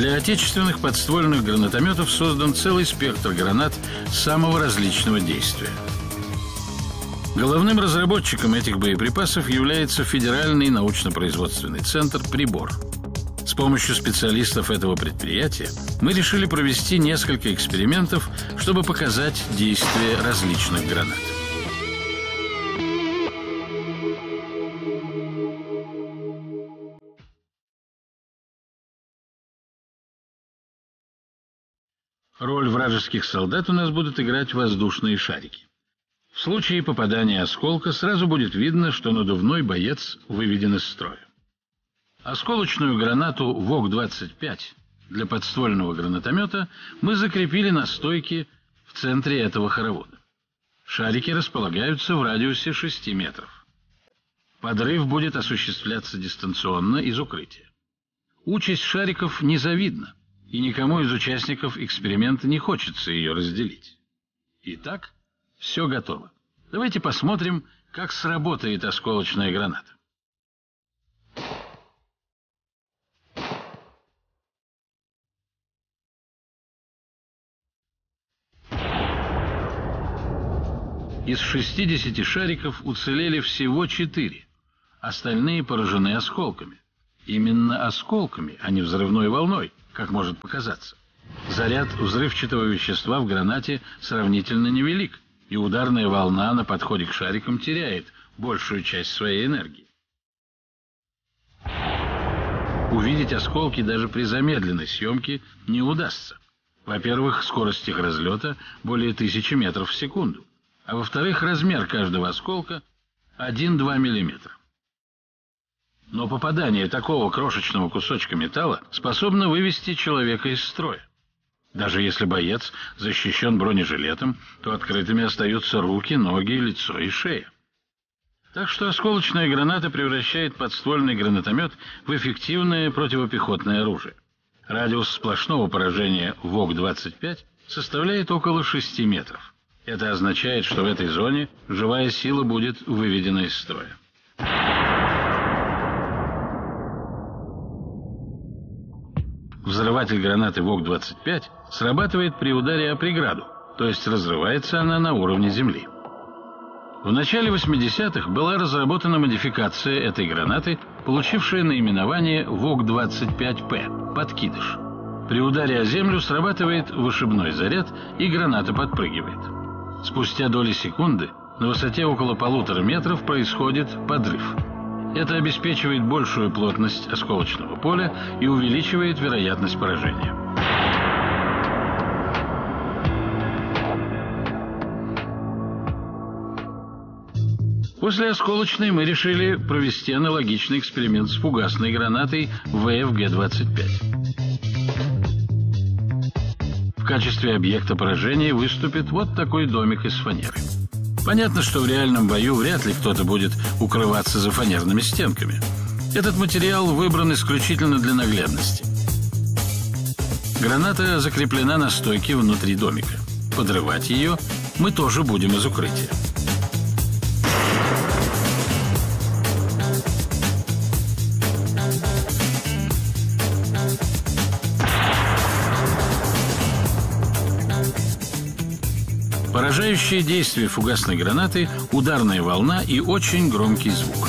Для отечественных подствольных гранатометов создан целый спектр гранат самого различного действия. Головным разработчиком этих боеприпасов является Федеральный научно-производственный центр «Прибор». С помощью специалистов этого предприятия мы решили провести несколько экспериментов, чтобы показать действие различных гранат. Роль вражеских солдат у нас будут играть воздушные шарики. В случае попадания осколка сразу будет видно, что надувной боец выведен из строя. Осколочную гранату ВОК-25 для подствольного гранатомета мы закрепили на стойке в центре этого хоровода. Шарики располагаются в радиусе 6 метров. Подрыв будет осуществляться дистанционно из укрытия. Участь шариков незавидна, и никому из участников эксперимента не хочется ее разделить. Итак, все готово. Давайте посмотрим, как сработает осколочная граната. Из 60 шариков уцелели всего 4. Остальные поражены осколками. Именно осколками, а не взрывной волной, как может показаться. Заряд взрывчатого вещества в гранате сравнительно невелик, и ударная волна на подходе к шарикам теряет большую часть своей энергии. Увидеть осколки даже при замедленной съемке не удастся. Во-первых, скорость их разлета более 1000 метров в секунду, а во-вторых, размер каждого осколка 1-2 мм. Но попадание такого крошечного кусочка металла способно вывести человека из строя. Даже если боец защищен бронежилетом, то открытыми остаются руки, ноги, лицо и шея. Так что осколочная граната превращает подствольный гранатомет в эффективное противопехотное оружие. Радиус сплошного поражения ВОК-25 составляет около 6 метров. Это означает, что в этой зоне живая сила будет выведена из строя. Взрыватель гранаты ВОК-25 срабатывает при ударе о преграду, то есть разрывается она на уровне земли. В начале 80-х была разработана модификация этой гранаты, получившая наименование ВОК-25П – «Подкидыш». При ударе о землю срабатывает вышибной заряд, и граната подпрыгивает. Спустя доли секунды на высоте около 1,5 метров происходит подрыв. Это обеспечивает большую плотность осколочного поля и увеличивает вероятность поражения. После осколочной мы решили провести аналогичный эксперимент с фугасной гранатой ВФГ-25. В качестве объекта поражения выступит вот такой домик из фанеры. Понятно, что в реальном бою вряд ли кто-то будет укрываться за фанерными стенками. Этот материал выбран исключительно для наглядности. Граната закреплена на стойке внутри домика. Подрывать ее мы тоже будем из укрытия. Поражающее действие фугасной гранаты – ударная волна и очень громкий звук.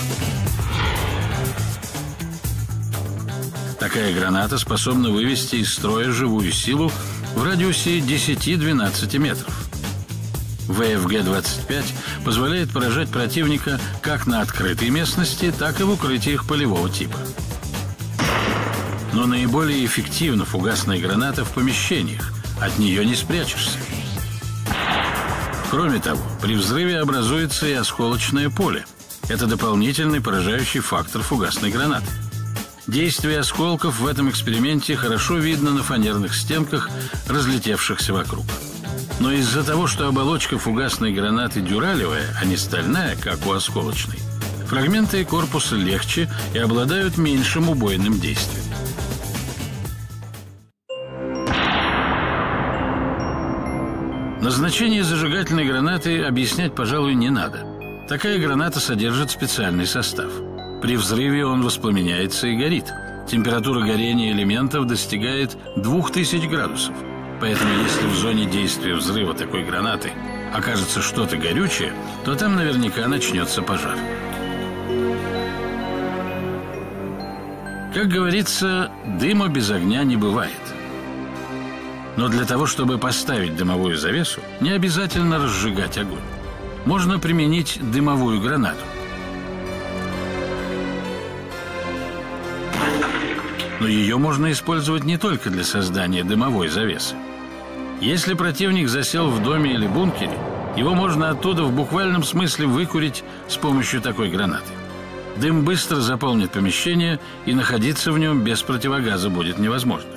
Такая граната способна вывести из строя живую силу в радиусе 10-12 метров. ВФГ-25 позволяет поражать противника как на открытой местности, так и в укрытиях полевого типа. Но наиболее эффективна фугасная граната в помещениях, от нее не спрячешься. Кроме того, при взрыве образуется и осколочное поле. Это дополнительный поражающий фактор фугасной гранаты. Действие осколков в этом эксперименте хорошо видно на фанерных стенках, разлетевшихся вокруг. Но из-за того, что оболочка фугасной гранаты дюралевая, а не стальная, как у осколочной, фрагменты корпуса легче и обладают меньшим убойным действием. Назначение зажигательной гранаты объяснять, пожалуй, не надо. Такая граната содержит специальный состав. При взрыве он воспламеняется и горит. температура горения элементов достигает 2000 градусов. Поэтому если в зоне действия взрыва такой гранаты окажется что-то горючее, то там наверняка начнется пожар. Как говорится, дыма без огня не бывает. Но для того, чтобы поставить дымовую завесу, не обязательно разжигать огонь. Можно применить дымовую гранату. Но ее можно использовать не только для создания дымовой завесы. Если противник засел в доме или бункере, его можно оттуда в буквальном смысле выкурить с помощью такой гранаты. Дым быстро заполнит помещение, и находиться в нем без противогаза будет невозможно.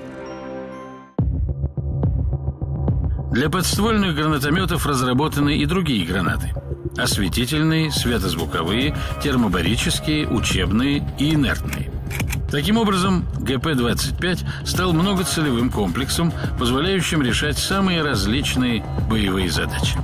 Для подствольных гранатометов разработаны и другие гранаты: осветительные, светозвуковые, термобарические, учебные и инертные. Таким образом, ГП-25 стал многоцелевым комплексом, позволяющим решать самые различные боевые задачи.